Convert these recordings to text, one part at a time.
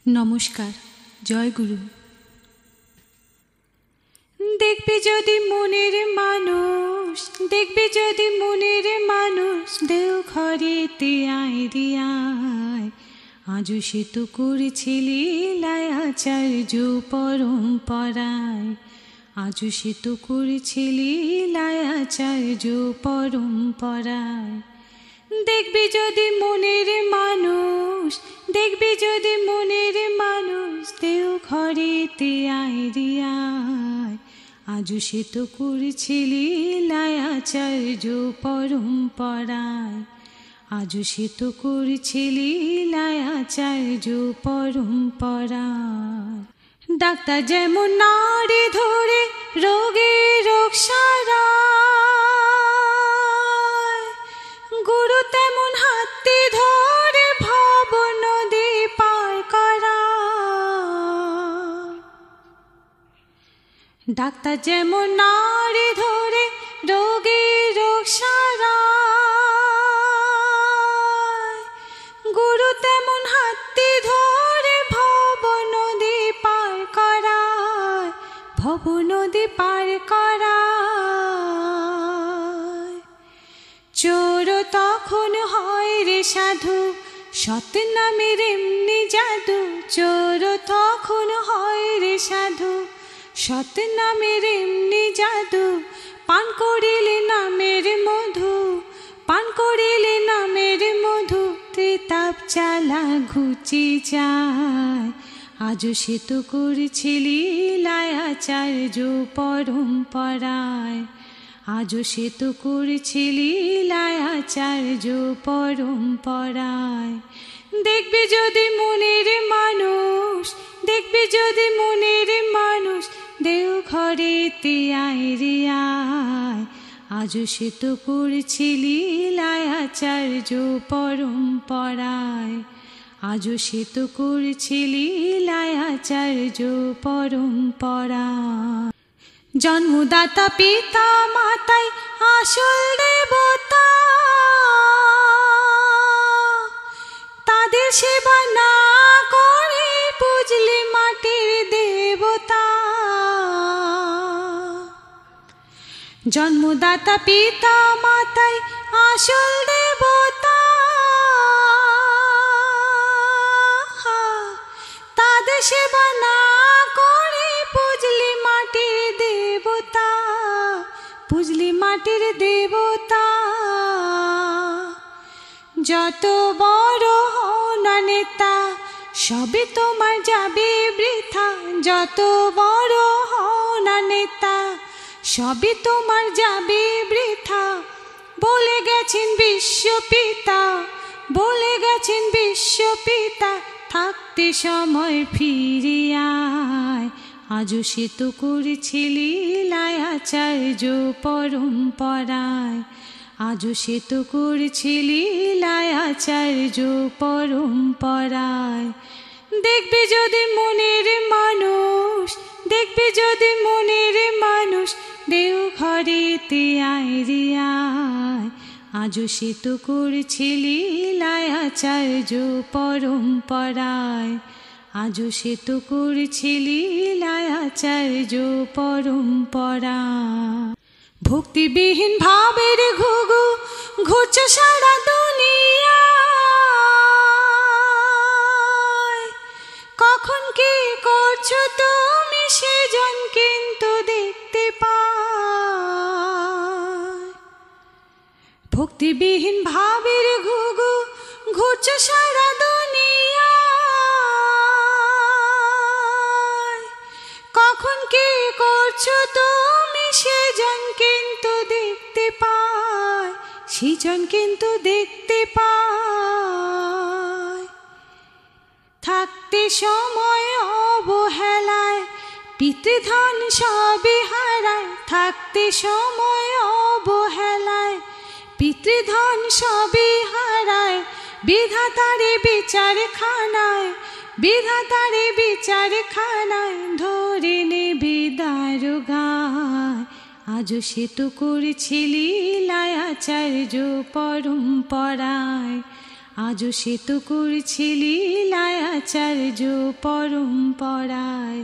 নমস্কার, জয় গুরু। দেখবি যদি মনের মানুষ, দেখবি যদি মনের মানুষ, দেওঘরেতে আয় রে আয়। আজও সে তো করেছিলি লীলায় আচার্য পরম্পরায়, আজও সে তো করেছিলি লীলায় আচার্য পরম্পরায়। দেখবি যদি মনের মানুষ, দেখবি যদি মনের মানুষ, দেওঘরেতে আয় রে আয়। আজও সে তো করেছিলি লীলায় আচার্য পরম্পরায়, আজও সে তো করেছিলি লীলায় আচার্য পরম্পরায়। ডাক্তার যেমন নাড়ি ধরে রোগের রোগ সারায়, গুরু তেমন হাতে ধরে ভব নদী পার করায়। ডাক্তার যেমন নাড়ি ধরে রোগের রোগ সারায়, গুরু তেমন হাতে ধরে ভব নদী পার করায়, ভব নদী পার করায়। চোর তখন হয় রে সাধু, সৎ নামের এমনি জাদু। চোর তখন হয় রে সাধু, সৎ নামের এমনি জাদু। পান করিলে নামের মধু, পান করিলে নামের মধু, ত্রিতাপ চালা ঘুচি যায়। আজও সে তো করেছিলি লীলায় আচার্য পরম্পরায়, আজও সে তো করেছিলি লীলায় আচার্য পরম্পরায়। দেখবি যদি মনের মানুষ, দেখবি যদি মনের মানুষ, দেওঘরেতে আয় রে আয়। আজও সে তো করেছিলি লীলায় আচার্য পরম্পরায়, আজও সে তো করেছিলি লীলায় আচার্য পরম্পরায়। জন্মদাতা পিতা মাতাই আসল দেবতা, তাদের সেবা না করে পুজলি মাটির দেবতা। জন্মদাতা পিতা মাতাই আসল দেবতা, তাদের সেবা না করে পুজলি মাটির দেবতা, পুজলি মাটির দেবতা। যত বড় হও না নেতা, সবই তোমার যাবে বৃথা। যত বড় হও না নেতা, সবই তোমার যাবে বৃথা। বলে গেছেন বিশ্বপিতা, বলে গেছেন বিশ্বপিতা, থাকতে সময় ফিরে আয়। আজও সে তো করেছিলি লীলায় আচার্য পরম্পরায়, আজও সে তো করেছিলি লীলায় আচার্য পরম্পরায়। দেখবি যদি মনের মানুষ, দেখবি যদি মনের মানুষ, দেওঘরেতে আয় রে আয়। আজও সে তো করেছিলি লীলায় আচার্য পরম্পরায়, আজও সে তো করেছিলি লীলায় আচার্য পরম্পরায়। ভক্তিবিহীন ভাবের ঘুঘু ঘুরছে সারা দুনিয়ায়। কখন কি করছো তুমি সেজন কিন্তু দেখতে পায়। ভক্তিবিহীন ভাবের ঘুঘু ঘুরছে সারা দুনিয়ায়। কখন কি করছো তুমি সেজন কিন্তু দেখতে পায়, সেজন কিন্তু দেখতে পায়। থাকতে সময় অবহেলায় পিতৃধন সবই হারায়, থাকতে সময় অবহেলায় পিতৃধন সবই হারায়। বিধাতারে বিচারখানায়, বিধাতারে বিচারখানায় ধরে নেবে দারোগায়। আজও সে তো করেছিলি লীলায় আচার্য পরম্পরায়, আজও সে তো করেছিলি লীলায় আচার্য পরম্পরায়।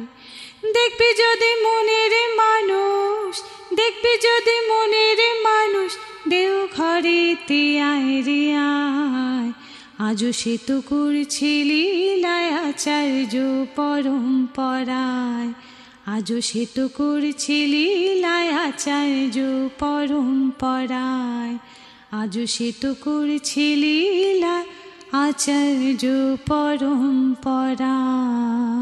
দেখবি যদি মনের মানুষ, দেখবি যদি মনের মানুষ, দেওঘরেতে আয় রে আয়। আজও সে তো করছে লীলায় আচার্য পরম্পরায়। আজও সে তো করছে লীলায় আচার্য পরম্পরায়। আজও সে তো করছে লীলা আচার্য পরম্পরায়।